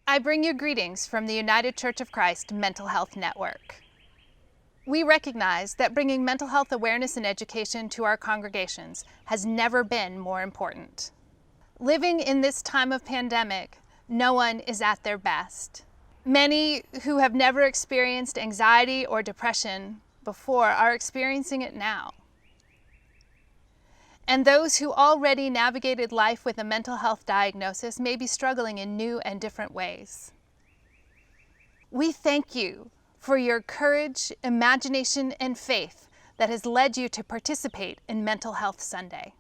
I bring you greetings from the United Church of Christ Mental Health Network. We recognize that bringing mental health awareness and education to our congregations has never been more important. Living in this time of pandemic, no one is at their best. Many who have never experienced anxiety or depression before are experiencing it now. And those who already navigated life with a mental health diagnosis may be struggling in new and different ways. We thank you for your courage, imagination, and faith that has led you to participate in Mental Health Sunday.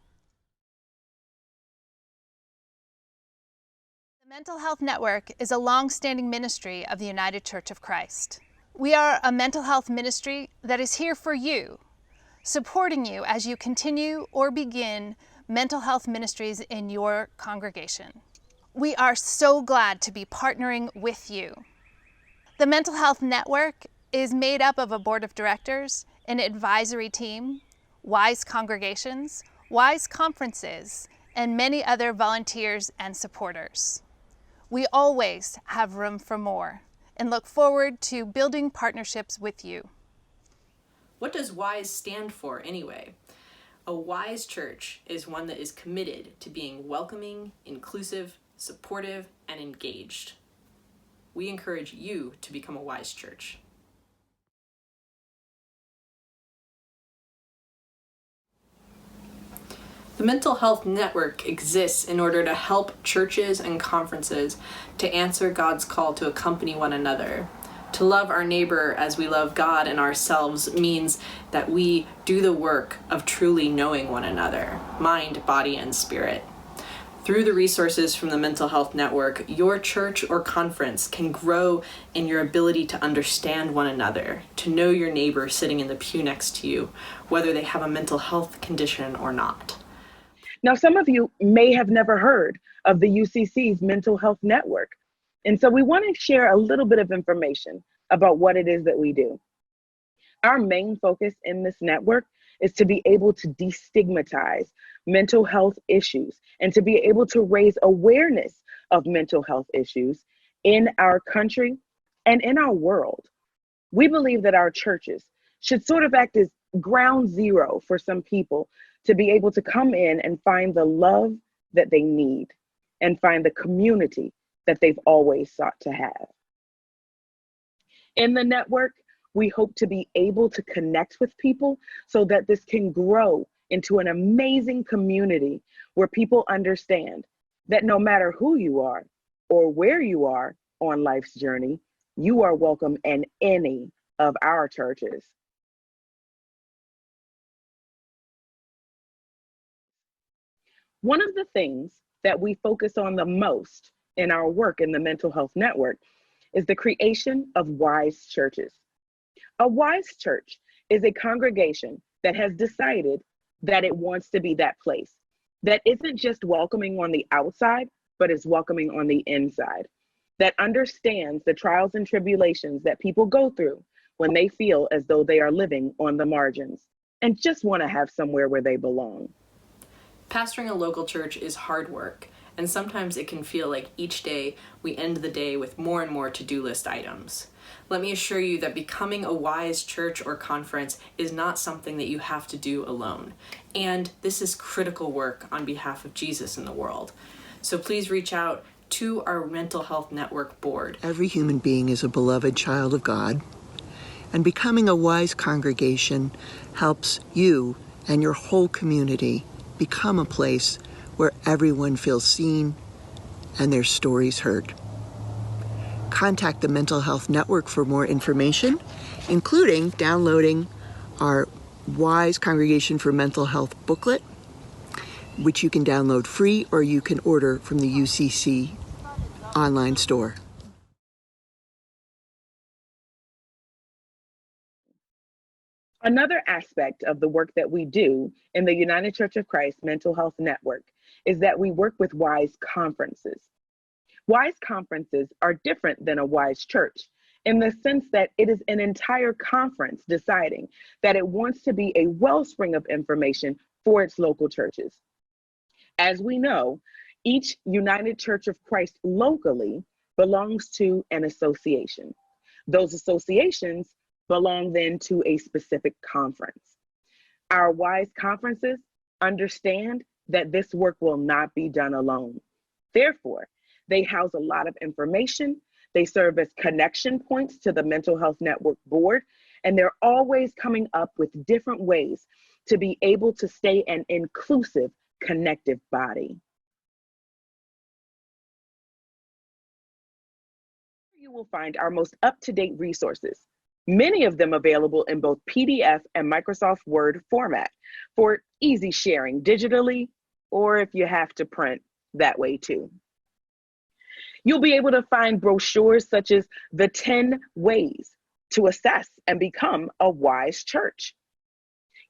The Mental Health Network is a long-standing ministry of the United Church of Christ. We are a mental health ministry that is here for you, supporting you as you continue or begin mental health ministries in your congregation. We are so glad to be partnering with you. The Mental Health Network is made up of a board of directors, an advisory team, WISE congregations, WISE conferences, and many other volunteers and supporters. We always have room for more and look forward to building partnerships with you. What does WISE stand for anyway? A WISE church is one that is committed to being welcoming, inclusive, supportive, and engaged. We encourage you to become a WISE church. The Mental Health Network exists in order to help churches and conferences to answer God's call to accompany one another. To love our neighbor as we love God and ourselves means that we do the work of truly knowing one another, mind, body, and spirit. Through the resources from the Mental Health Network, your church or conference can grow in your ability to understand one another, to know your neighbor sitting in the pew next to you, whether they have a mental health condition or not. Now, some of you may have never heard of the UCC's Mental Health Network. And so we want to share a little bit of information about what it is that we do. Our main focus in this network is to be able to destigmatize mental health issues and to be able to raise awareness of mental health issues in our country and in our world. We believe that our churches should sort of act as ground zero for some people to be able to come in and find the love that they need and find the community that they've always sought to have. In the network, we hope to be able to connect with people so that this can grow into an amazing community where people understand that no matter who you are or where you are on life's journey, you are welcome in any of our churches. One of the things that we focus on the most in our work in the Mental Health Network is the creation of WISE churches. A WISE church is a congregation that has decided that it wants to be that place that isn't just welcoming on the outside, but is welcoming on the inside, that understands the trials and tribulations that people go through when they feel as though they are living on the margins and just want to have somewhere where they belong. Pastoring a local church is hard work, and sometimes it can feel like each day we end the day with more and more to-do list items. Let me assure you that becoming a WISE church or conference is not something that you have to do alone. And this is critical work on behalf of Jesus in the world. So please reach out to our Mental Health Network board. Every human being is a beloved child of God, and becoming a WISE congregation helps you and your whole community become a place where everyone feels seen and their stories heard. Contact the Mental Health Network for more information, including downloading our WISE Congregation for Mental Health booklet, which you can download free or you can order from the UCC online store. Another aspect of the work that we do in the United Church of Christ Mental Health Network is that we work with WISE conferences. WISE conferences are different than a WISE church in the sense that it is an entire conference deciding that it wants to be a wellspring of information for its local churches. As we know, each United Church of Christ locally belongs to an association. Those associations belong then to a specific conference. Our WISE conferences understand that this work will not be done alone. Therefore, they house a lot of information. They serve as connection points to the Mental Health Network board, and they're always coming up with different ways to be able to stay an inclusive, connective body. You will find our most up-to-date resources, many of them available in both PDF and Microsoft Word format for easy sharing digitally, or if you have to print, that way too. You'll be able to find brochures such as the 10 ways to assess and become a wise church.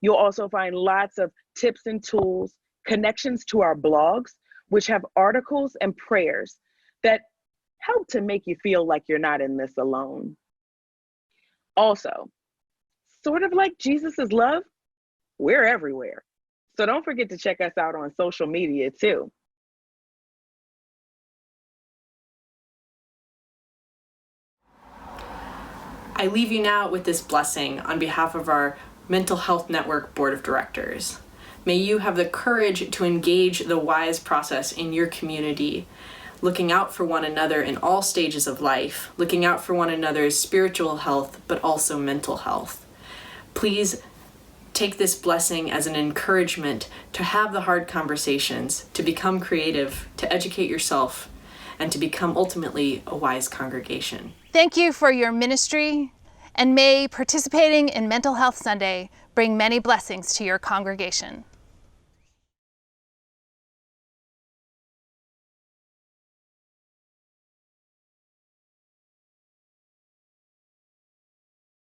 You'll also find lots of tips and tools, connections to our blogs, which have articles and prayers that help to make you feel like you're not in this alone. Also, sort of like Jesus's love, we're everywhere. So don't forget to check us out on social media too. I leave you now with this blessing on behalf of our Mental Health Network Board of Directors. May you have the courage to engage the WISE process in your community, looking out for one another in all stages of life, looking out for one another's spiritual health, but also mental health. Please take this blessing as an encouragement to have the hard conversations, to become creative, to educate yourself, and to become ultimately a wise congregation. Thank you for your ministry, and may participating in Mental Health Sunday bring many blessings to your congregation.